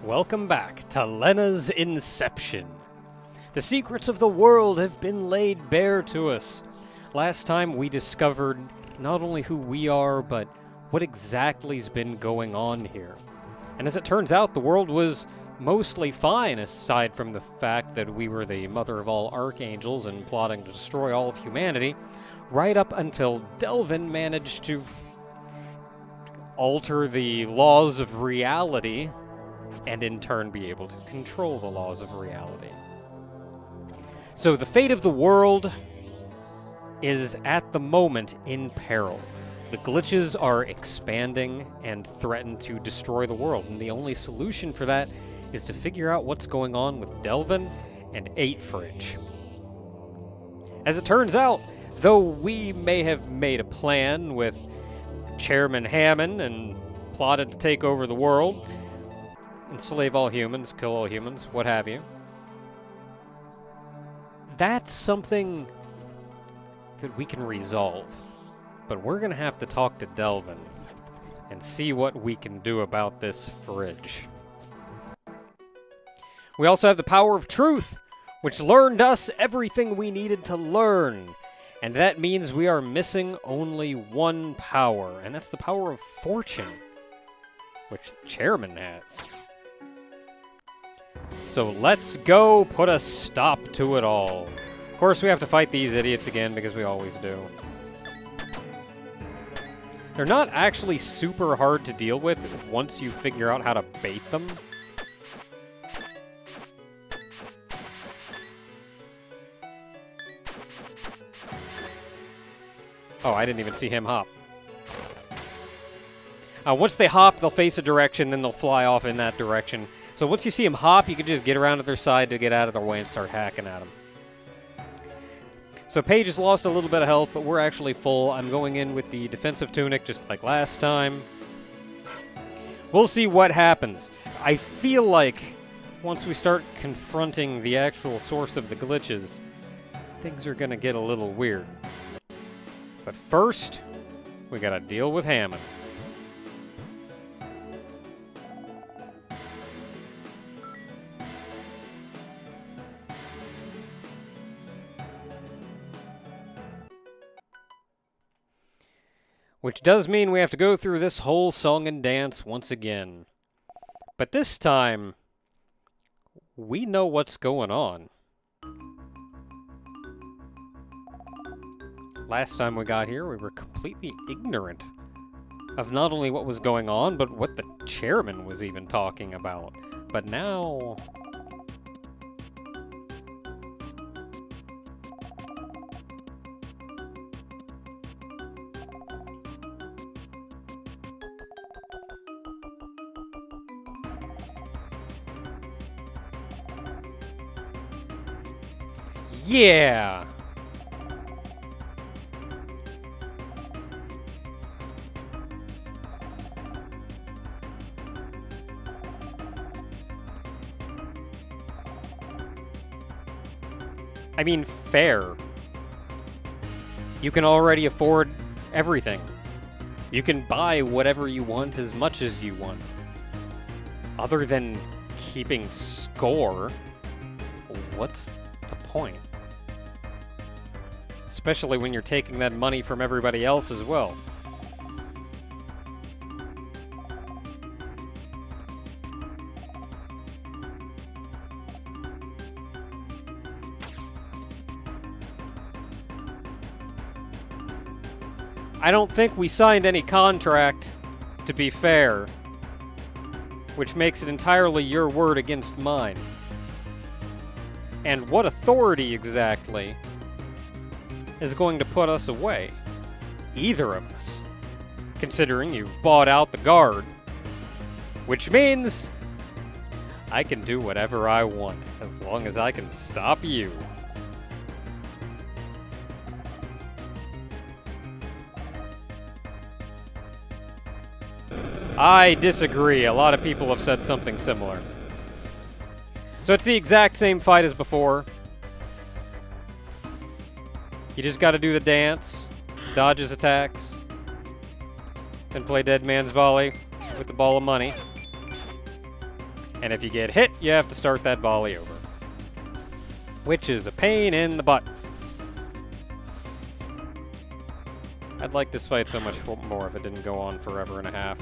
Welcome back to Lenna's Inception. The secrets of the world have been laid bare to us. Last time we discovered not only who we are, but what exactly's been going on here. And as it turns out, the world was mostly fine, aside from the fact that we were the mother of all archangels and plotting to destroy all of humanity, right up until Delvin managed to alter the laws of reality and in turn be able to control the laws of reality. So the fate of the world is at the moment in peril. The glitches are expanding and threaten to destroy the world, and the only solution for that is to figure out what's going on with Delvin and 8 Fridge. As it turns out, though we may have made a plan with Chairman Hammond and plotted to take over the world, enslave all humans, kill all humans, what have you, that's something that we can resolve. But we're going to have to talk to Delvin and see what we can do about this fridge. We also have the power of truth, which learned us everything we needed to learn. And that means we are missing only one power, and that's the power of fortune, which the chairman has. So let's go put a stop to it all. Of course, we have to fight these idiots again, because we always do. They're not actually super hard to deal with once you figure out how to bait them. Oh, I didn't even see him hop. Once they hop, they'll face a direction, then they'll fly off in that direction. So once you see them hop, you can just get around to their side to get out of their way and start hacking at them. So Paige has lost a little bit of health, but we're actually full. I'm going in with the defensive tunic just like last time. We'll see what happens. I feel like once we start confronting the actual source of the glitches, things are going to get a little weird. But first, we got to deal with Hammond. Which does mean we have to go through this whole song and dance once again. But this time, we know what's going on. Last time we got here, we were completely ignorant of not only what was going on, but what the chairman was even talking about. But now... yeah! I mean, fair. You can already afford everything. You can buy whatever you want as much as you want. Other than keeping score, what's the point? Especially when you're taking that money from everybody else as well. I don't think we signed any contract, to be fair, which makes it entirely your word against mine. And what authority exactly is going to put us away? Either of us. Considering you've bought out the guard. Which means I can do whatever I want, as long as I can stop you. I disagree. A lot of people have said something similar. So it's the exact same fight as before. You just gotta do the dance, dodge his attacks, and play Dead Man's Volley with the ball of money. And if you get hit, you have to start that volley over. Which is a pain in the butt. I'd like this fight so much more if it didn't go on forever and a half.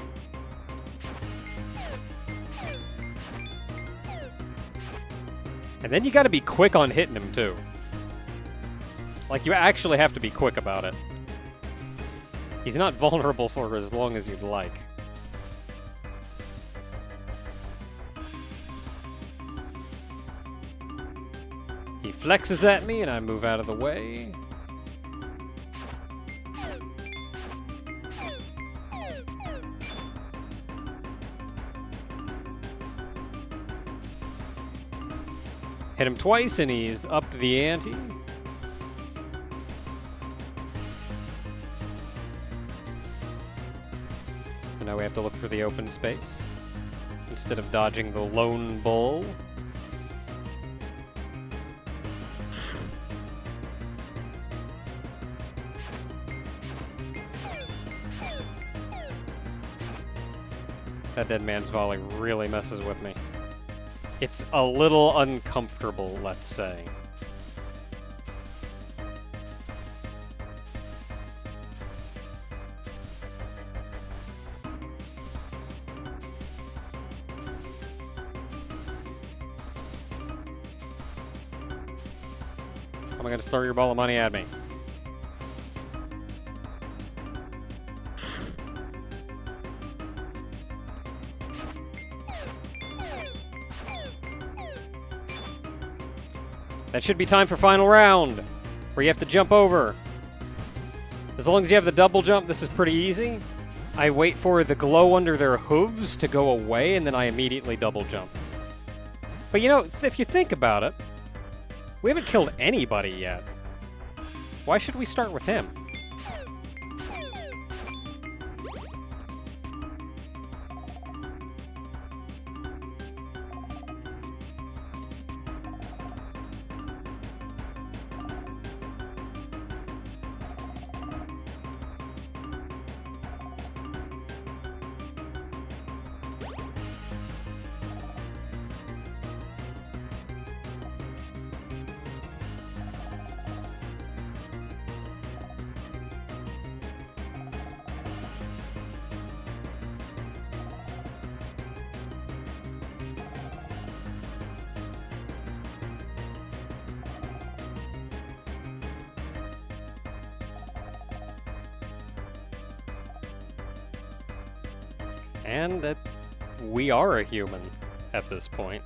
And then you gotta be quick on hitting him, too. Like, you actually have to be quick about it. He's not vulnerable for as long as you'd like. He flexes at me, and I move out of the way. Hit him twice, and he's up the ante. So now we have to look for the open space instead of dodging the lone bull. That dead man's volley really messes with me. It's a little uncomfortable, let's say. How am I gonna throw your ball of money at me? That should be time for final round, where you have to jump over. As long as you have the double jump, this is pretty easy. I wait for the glow under their hooves to go away, and then I immediately double jump. But you know, if you think about it, we haven't killed anybody yet. Why should we start with him? And that we are a human at this point.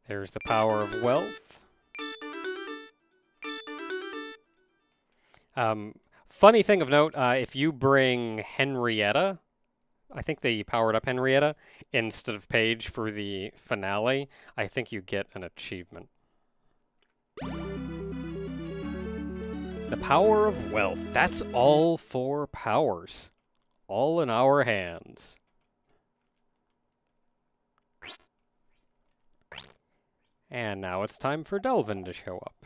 There's the power of wealth. Funny thing of note, if you bring Henrietta, I think they powered up Henrietta, instead of Paige for the finale, I think you get an achievement. The power of wealth. That's all 4 powers. All in our hands. And now it's time for Delvin to show up.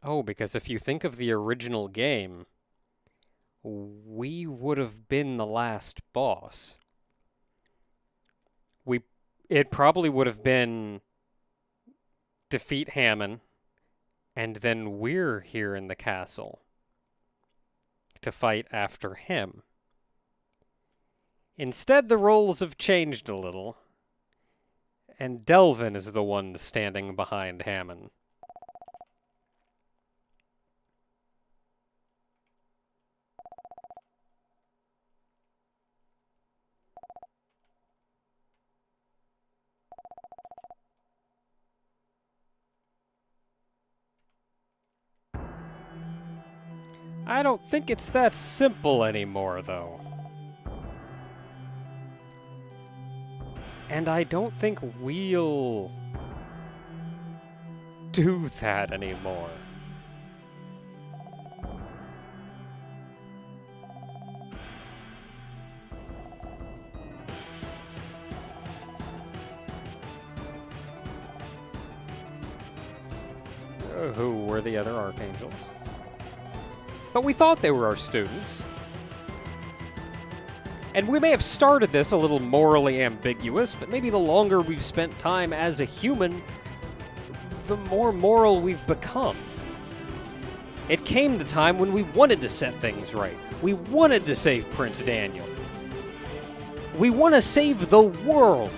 Oh, because if you think of the original game, we would have been the last boss. It probably would have been defeat Hammond, and then we're here in the castle to fight after him. Instead, the roles have changed a little, and Delvin is the one standing behind Hammond. I don't think it's that simple anymore, though. And I don't think we'll do that anymore. who were the other archangels. But we thought they were our students. And we may have started this a little morally ambiguous, but maybe the longer we've spent time as a human, the more moral we've become. It came the time when we wanted to set things right. We wanted to save Prince Daniel. We want to save the world.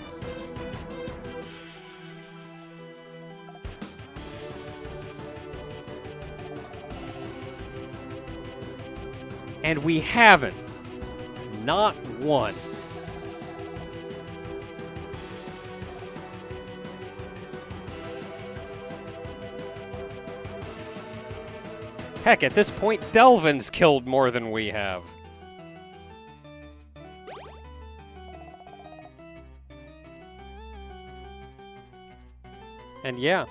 And we haven't. Not one. Heck, at this point, Delvin's killed more than we have. And yeah,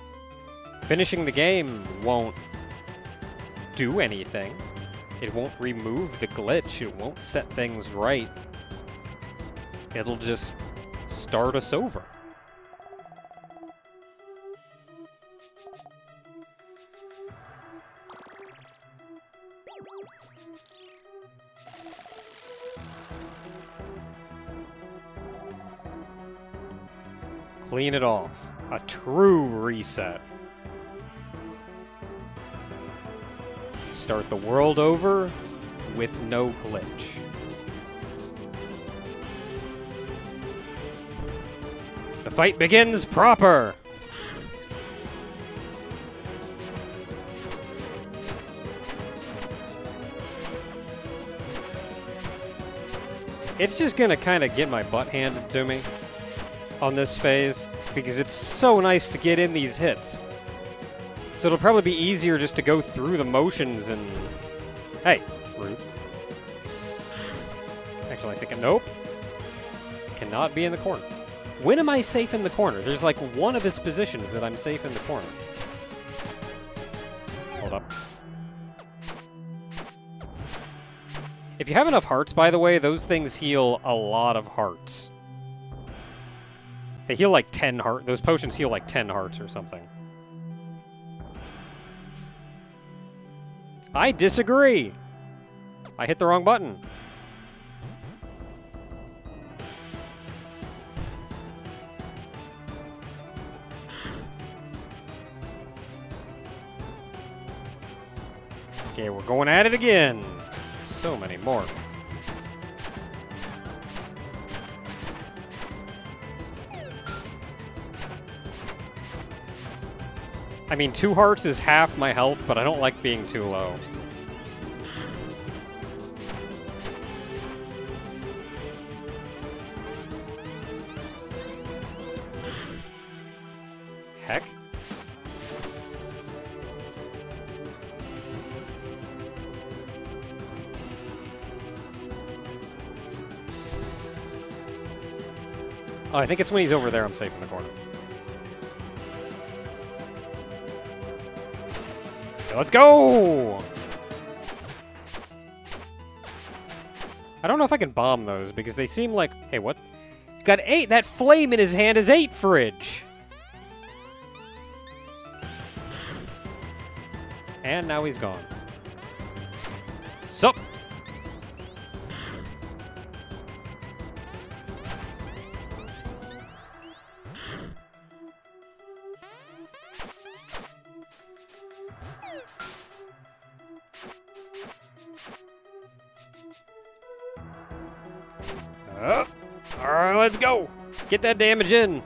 finishing the game won't do anything. It won't remove the glitch. It won't set things right. It'll just start us over. Clean it off. A true reset. Start the world over with no glitch. The fight begins proper! It's just gonna kind of get my butt handed to me on this phase, because it's so nice to get in these hits. So it'll probably be easier just to go through the motions and... Hey, rude. Actually, I think... Nope. Cannot be in the corner. When am I safe in the corner? There's like one of his positions that I'm safe in the corner. Hold up. If you have enough hearts, by the way, those things heal a lot of hearts. They heal like 10 hearts. Those potions heal like 10 hearts or something. I disagree. I hit the wrong button. Okay, we're going at it again. So many more. I mean, 2 hearts is half my health, but I don't like being too low. Heck. Oh, I think it's when he's over there I'm safe in the corner. Let's go! I don't know if I can bomb those, because they seem like... Hey, what? He's got 8! That flame in his hand is 8 fridge! And now he's gone. Sup? Alright, let's go! Get that damage in!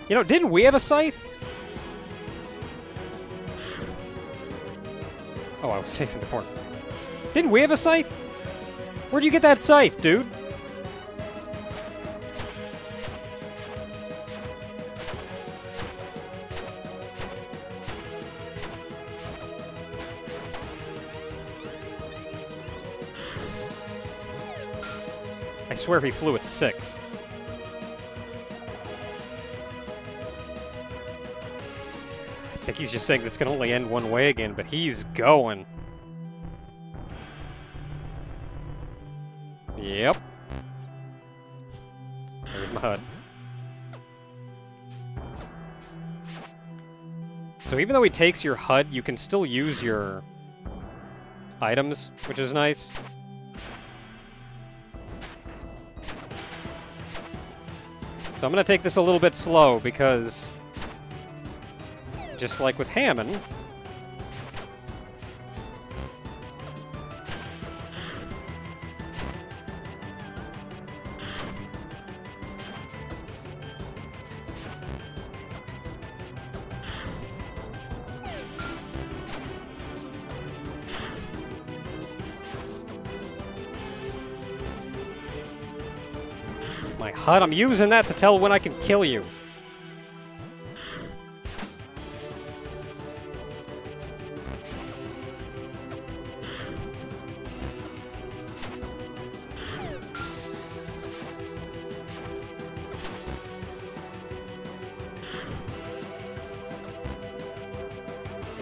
You know, didn't we have a scythe? Oh, I was safe in the corner. Didn't we have a scythe? Where'd you get that scythe, dude? I swear he flew at 6. think he's just saying this can only end one way again, but he's going. Yep. There's my HUD. So even though he takes your HUD, you can still use your items, which is nice. So I'm going to take this a little bit slow because, just like with Hammond, my HUD, I'm using that to tell when I can kill you.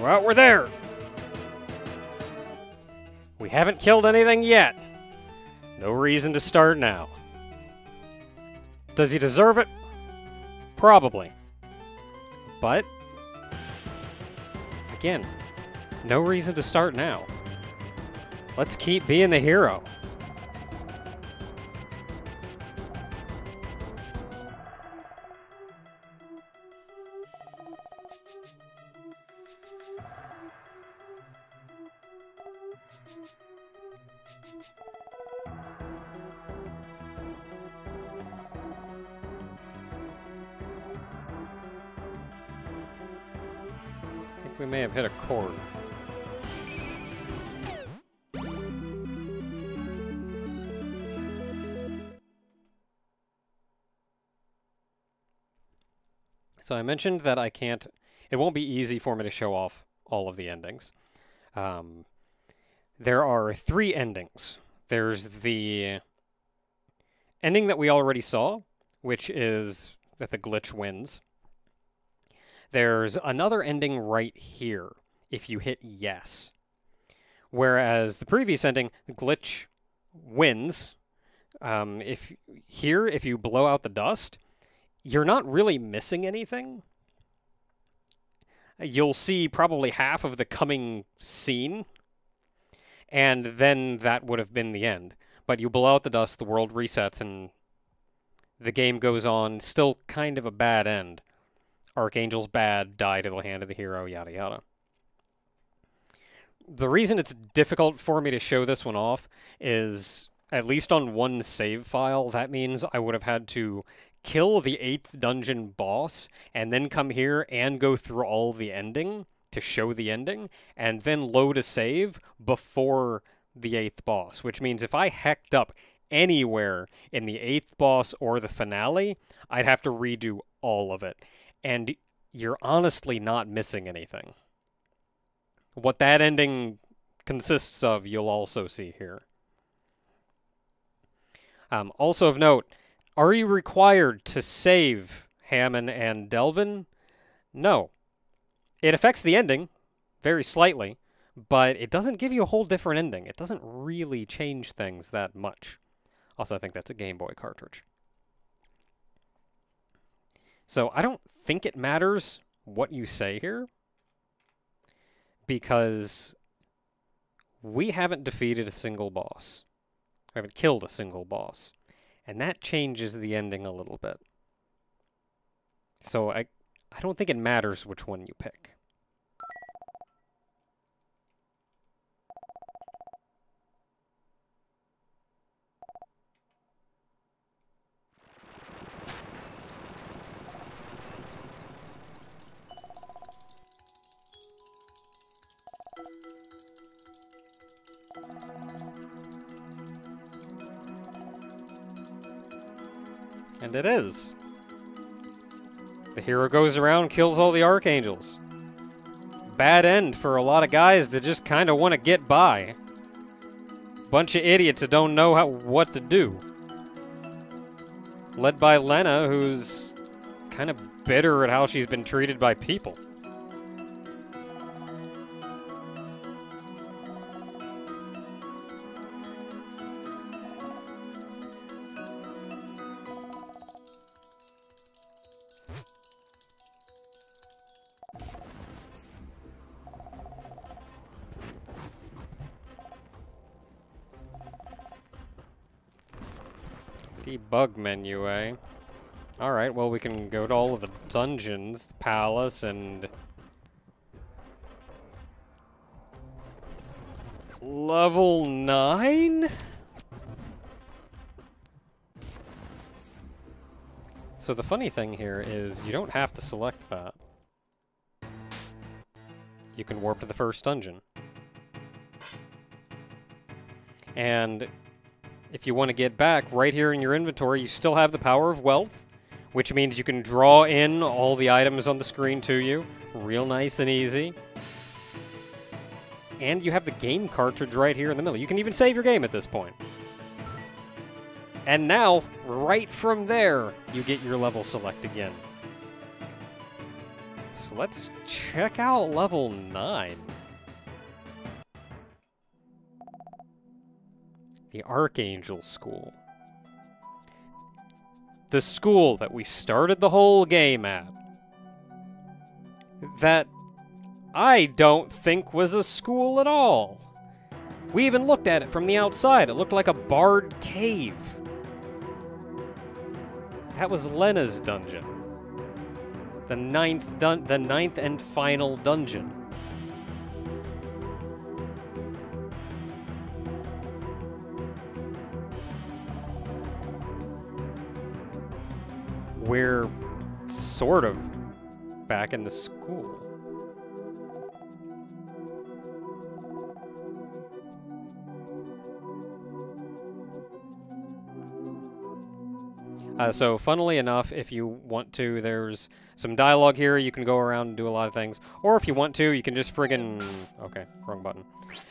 Well, we're there. We haven't killed anything yet. No reason to start now. Does he deserve it? Probably. But, again, no reason to start now. Let's keep being the hero. We may have hit a chord. So I mentioned that it won't be easy for me to show off all of the endings. There are 3 endings. There's the ending that we already saw, which is that the glitch wins. There's another ending right here, if you hit yes. Whereas the previous ending, the glitch wins. If you blow out the dust, you're not really missing anything. You'll see probably half of the coming scene, and then that would have been the end. But you blow out the dust, the world resets, and the game goes on. Still kind of a bad end. Archangel's bad, died at the hand of the hero, yada yada. The reason it's difficult for me to show this one off is, at least on one save file, that means I would have had to kill the 8th dungeon boss, and then come here and go through all the ending to show the ending, and then load a save before the 8th boss, which means if I hecked up anywhere in the 8th boss or the finale, I'd have to redo all of it. And you're honestly not missing anything. What that ending consists of, you'll also see here. Also of note, are you required to save Hammond and Delvin? No. It affects the ending, very slightly, but it doesn't give you a whole different ending. It doesn't really change things that much. Also, I think that's a Game Boy cartridge. So I don't think it matters what you say here, because we haven't defeated a single boss. We haven't killed a single boss. And that changes the ending a little bit. So I don't think it matters which one you pick. And it is. The hero goes around, kills all the archangels. Bad end for a lot of guys that just kind of want to get by. Bunch of idiots that don't know what to do. Led by Lenna, who's kind of bitter at how she's been treated by people. Debug menu, eh? Alright, well, we can go to all of the dungeons, the palace, and... Level 9? So the funny thing here is you don't have to select that. You can warp to the first dungeon. And if you want to get back, right here in your inventory, you still have the Power of Wealth, which means you can draw in all the items on the screen to you. Real nice and easy. And you have the game cartridge right here in the middle. You can even save your game at this point. And now, right from there, you get your level select again. So let's check out level 9. The Archangel School. The school that we started the whole game at. That I don't think was a school at all. We even looked at it from the outside. It looked like a barred cave. That was Lenna's dungeon. The ninth and final dungeon. We're sort of back in the school. So, funnily enough, if you want to, there's some dialogue here. You can go around and do a lot of things. Or if you want to, you can just friggin... Okay, wrong button.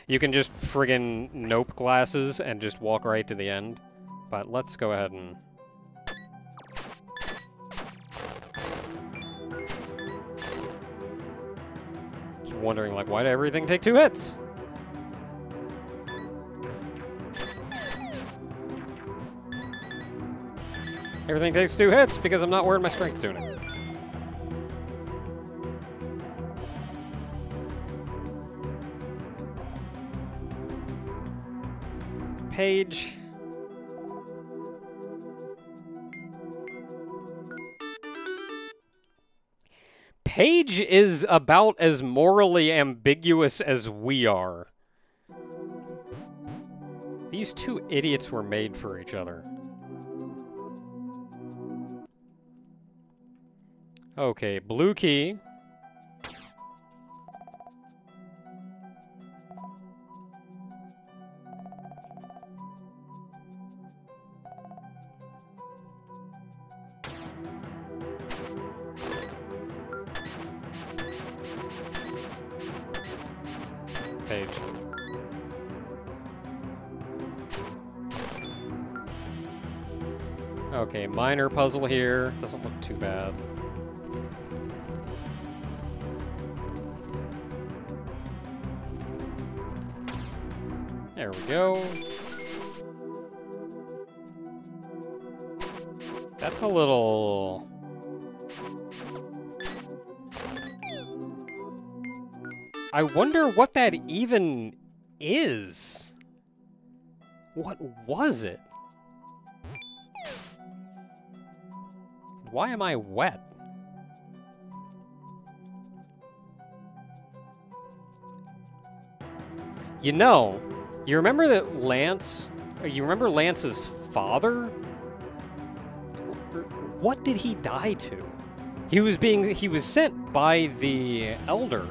You can just friggin' nope glasses and just walk right to the end. But let's go ahead and... Keep wondering, like, why did everything take 2 hits? Everything takes 2 hits because I'm not wearing my strength tunic. Page. Page is about as morally ambiguous as we are. These 2 idiots were made for each other. Okay, blue key. Page. Okay, minor puzzle here. Doesn't look too bad. There we go. That's a little... I wonder what that even is. What was it? Why am I wet? You know, you remember that you remember Lance's father? What did he die to? He was sent by the Elder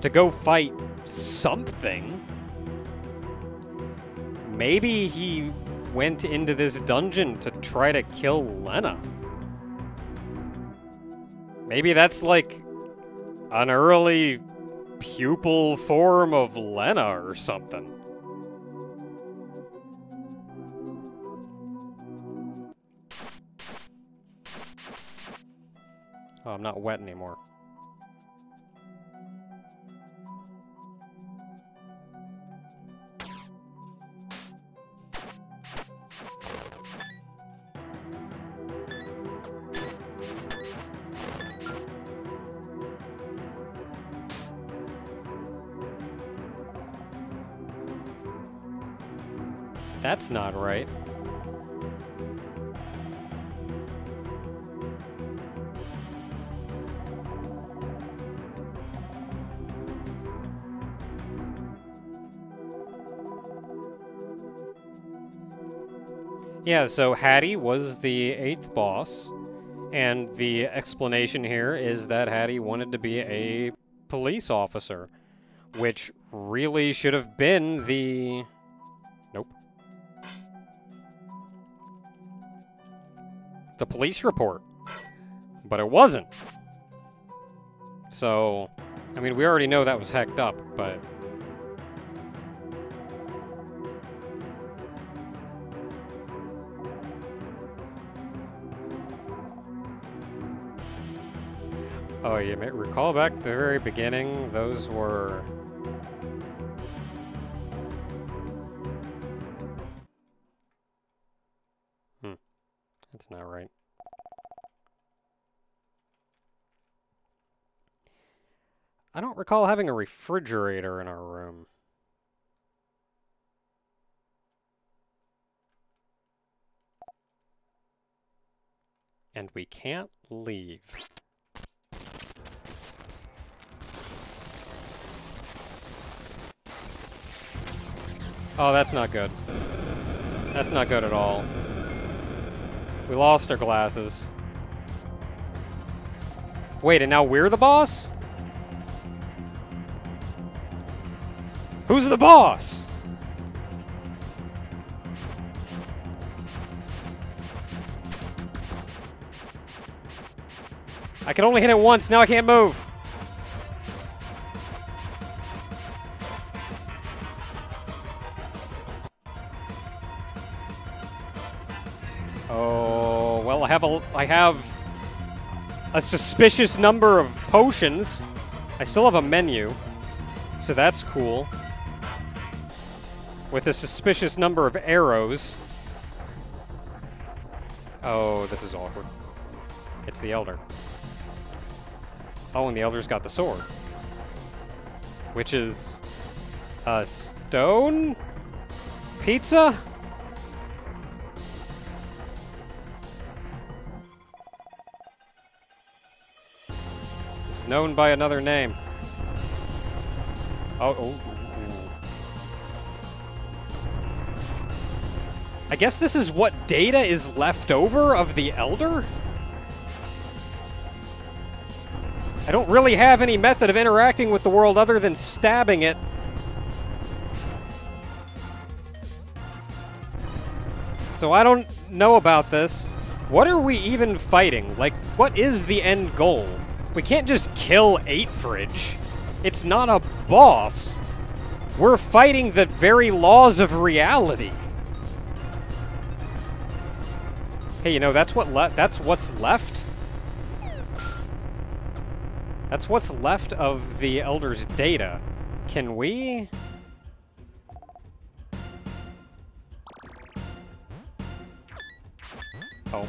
to go fight something. Maybe he went into this dungeon to try to kill Lenna. Maybe that's like an early pupil form of Lenna or something. Oh, I'm not wet anymore. That's not right. Yeah, so Hattie was the 8th boss, and the explanation here is that Hattie wanted to be a police officer, which really should have been the... Nope. The police report. But it wasn't. So, I mean, we already know that was hecked up, but... Oh, you may recall back to the very beginning, those were... That's not right. I don't recall having a refrigerator in our room. And we can't leave. Oh, that's not good. That's not good at all. We lost our glasses. Wait, and now we're the boss? Who's the boss? I can only hit it once, now I can't move. Oh, well, I have a suspicious number of potions. I still have a menu, so that's cool. With a suspicious number of arrows. Oh, this is awkward. It's the Elder. Oh, and the Elder's got the sword. Which is... a stone? Pizza? It's known by another name. Oh. I guess this is what data is left over of the Elder? I don't really have any method of interacting with the world other than stabbing it. So I don't know about this. What are we even fighting? Like, what is the end goal? We can't just kill 8-Fridge. It's not a boss. We're fighting the very laws of reality. Hey, you know, that's what's left. That's what's left of the Elder's data. Can we? Oh.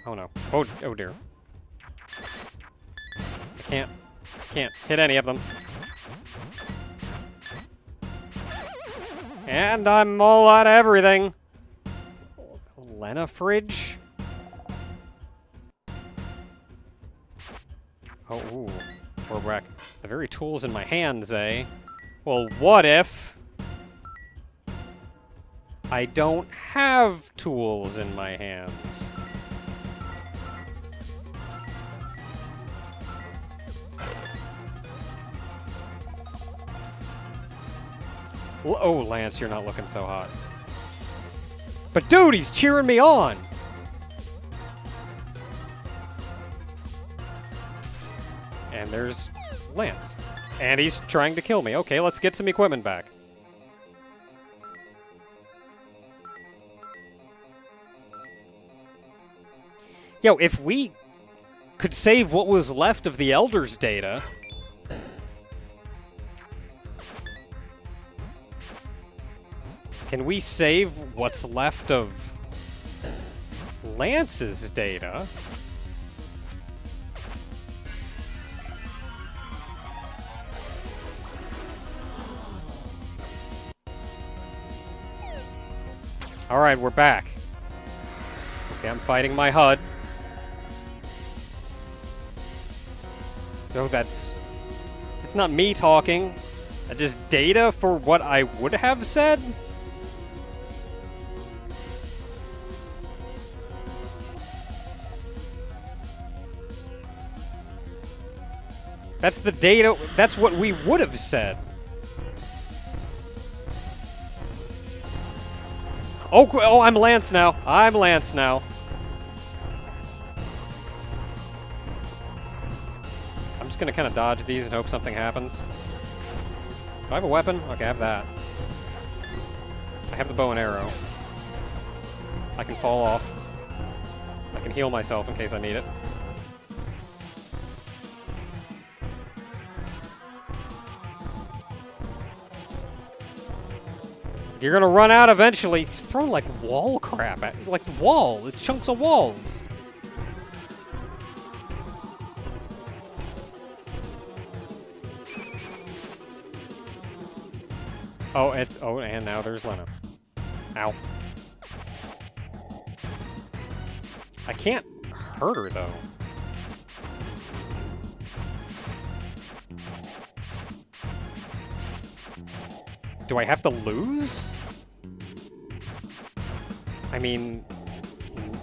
Oh no. Oh dear. I can't hit any of them. And I'm all out of everything. Lenna fridge? Oh, ooh. We're back. The very tools in my hands, eh? Well, what if I don't have tools in my hands? Oh, Lance, you're not looking so hot. But dude, he's cheering me on! And there's Lance. And he's trying to kill me. Okay, let's get some equipment back. Yo, if we could save what was left of the Elder's data... Can we save what's left of Lance's data? Alright, we're back. Okay, I'm fighting my HUD. Oh, it's not me talking. Just data for what I would have said? That's the data, that's what we would have said. Oh, I'm Lance now. I'm Lance now. I'm just gonna kind of dodge these and hope something happens. Do I have a weapon? Okay, I have that. I have the bow and arrow. I can fall off. I can heal myself in case I need it. You're gonna run out eventually. He's throwing like wall crap at like wall. It's chunks of walls. Oh, and now there's Lenna. Ow. I can't hurt her though. Do I have to lose? I mean,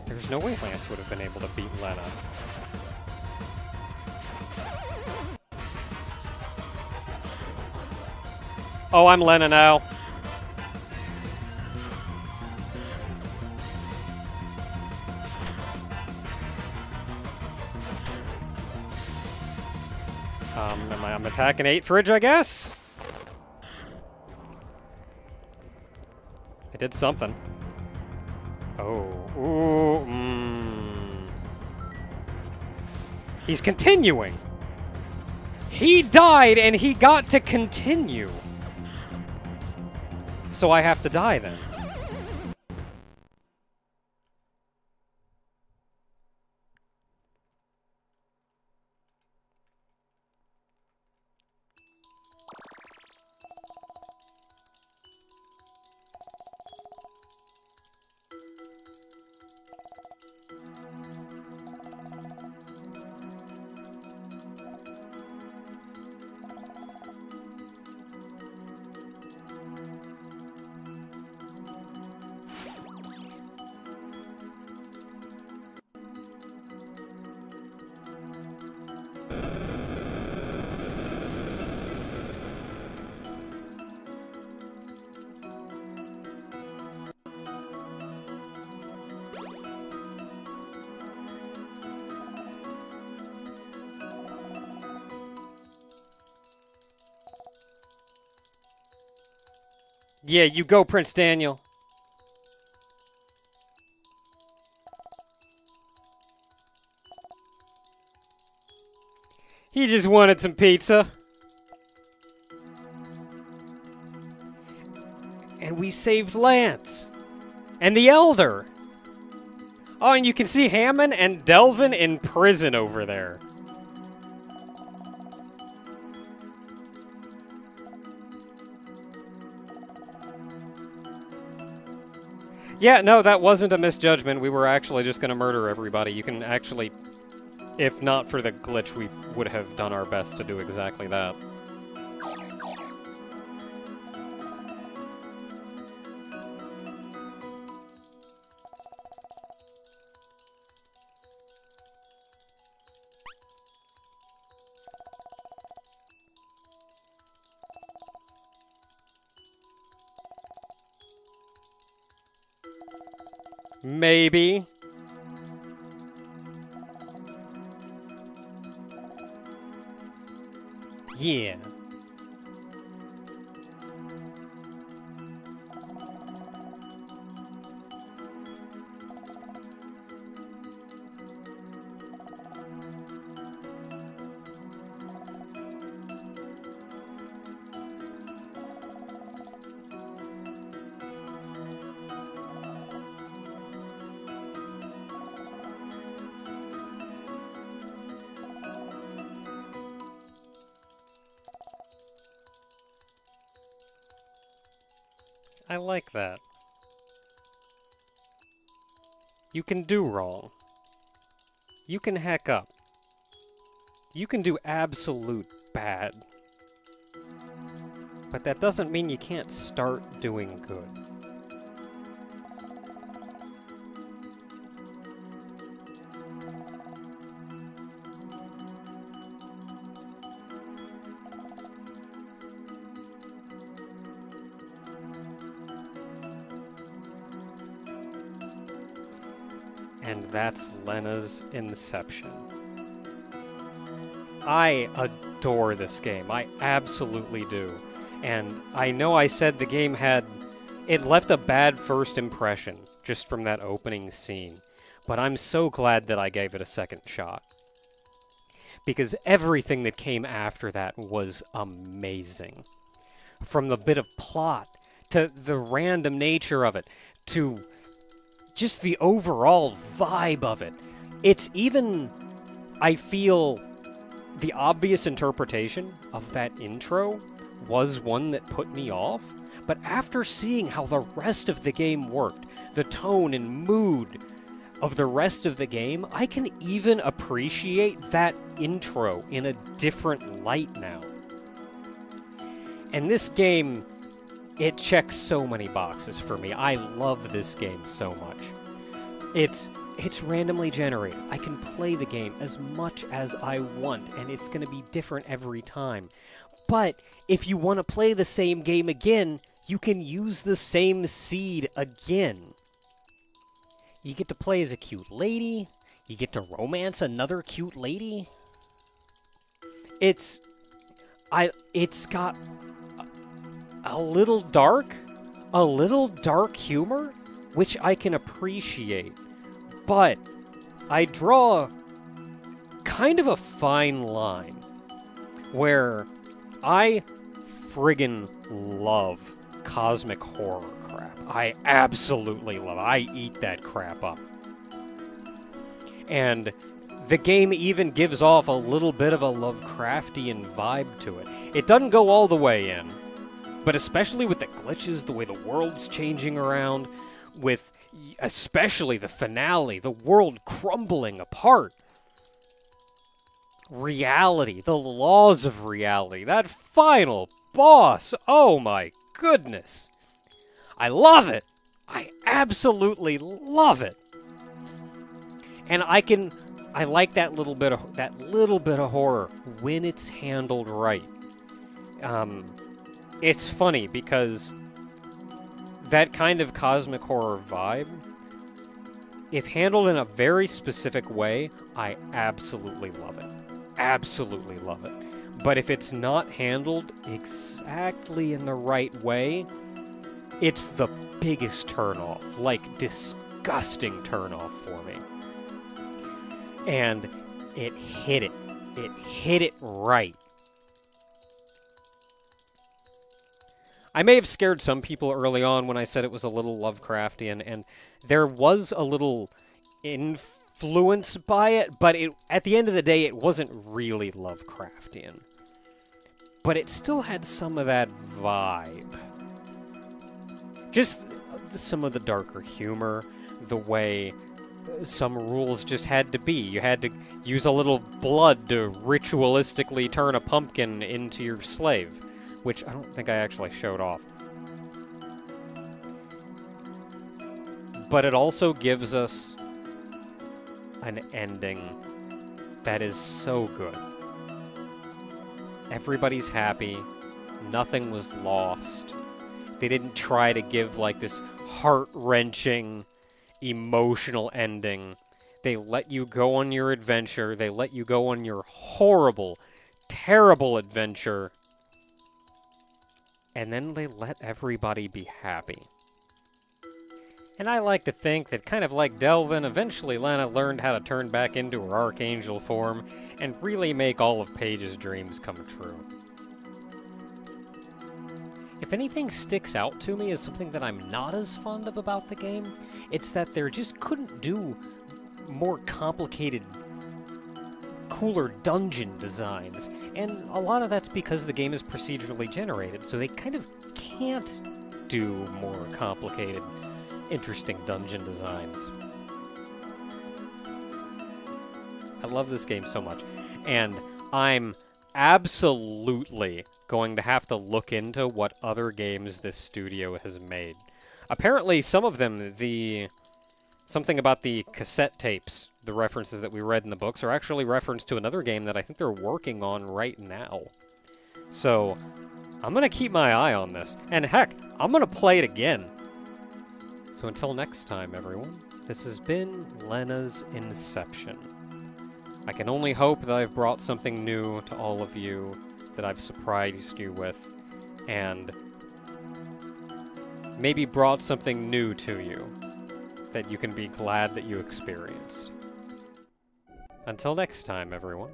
there's no way Lance would have been able to beat Lenna. Oh, I'm Lenna now. I'm attacking 8 fridge, I guess? I did something. Oh. Ooh. He's continuing. He died and he got to continue. So I have to die then. Yeah, you go, Prince Daniel. He just wanted some pizza. And we saved Lance. And the Elder. Oh, and you can see Hammond and Delvin in prison over there. Yeah, no, that wasn't a misjudgment. We were actually just going to murder everybody. You can actually, if not for the glitch, we would have done our best to do exactly that. Maybe. Yeah. I like that. You can do wrong. You can heck up. You can do absolute bad. but that doesn't mean you can't start doing good. And that's Lenna's Inception. I adore this game. I absolutely do. And I know I said the game it left a bad first impression just from that opening scene. But I'm so glad that I gave it a second shot. Because everything that came after that was amazing. From the bit of plot, to the random nature of it, to just the overall vibe of it. It's even, I feel, the obvious interpretation of that intro was one that put me off, but after seeing how the rest of the game worked, the tone and mood of the rest of the game, I can even appreciate that intro in a different light now. And this game, it checks so many boxes for me. I love this game so much. It's randomly generated. I can play the game as much as I want, and it's going to be different every time. But if you want to play the same game again, you can use the same seed again. You get to play as a cute lady. You get to romance another cute lady. It's got a little dark humor, which I can appreciate. But I draw kind of a fine line where I friggin' love cosmic horror crap. I absolutely love it. I eat that crap up. And the game even gives off a little bit of a Lovecraftian vibe to it. It doesn't go all the way in, but especially with the glitches, the way the world's changing around, with especially the finale, the world crumbling apart. Reality, the laws of reality, that final boss, oh my goodness. I love it. I absolutely love it. And I like that little bit of horror when it's handled right. It's funny because that kind of cosmic horror vibe, if handled in a very specific way, I absolutely love it. Absolutely love it. But if it's not handled exactly in the right way, it's the biggest turnoff, like disgusting turnoff for me. And it hit it. It hit it right. I may have scared some people early on when I said it was a little Lovecraftian, and there was a little influenced by it, but at the end of the day, it wasn't really Lovecraftian. But it still had some of that vibe. Just some of the darker humor, the way some rules just had to be. You had to use a little blood to ritualistically turn a pumpkin into your slave, which I don't think I actually showed off. But it also gives us an ending that is so good. Everybody's happy. Nothing was lost. They didn't try to give like this heart-wrenching, emotional ending. They let you go on your adventure. They let you go on your horrible, terrible adventure. And then they let everybody be happy. And I like to think that, kind of like Delvin, eventually Lenna learned how to turn back into her Archangel form and really make all of Paige's dreams come true. If anything sticks out to me as something that I'm not as fond of about the game, it's that they just couldn't do more complicated, cooler dungeon designs. And a lot of that's because the game is procedurally generated, so they kind of can't do more complicated, interesting dungeon designs. I love this game so much, and I'm absolutely going to have to look into what other games this studio has made. Apparently, some of them, something about the cassette tapes, the references that we read in the books, are actually referenced to another game that I think they're working on right now. So, I'm going to keep my eye on this. And heck, I'm going to play it again. So until next time, everyone, this has been Lenna's Inception. I can only hope that I've brought something new to all of you, that I've surprised you with, and maybe brought something new to you that you can be glad that you experienced. Until next time, everyone.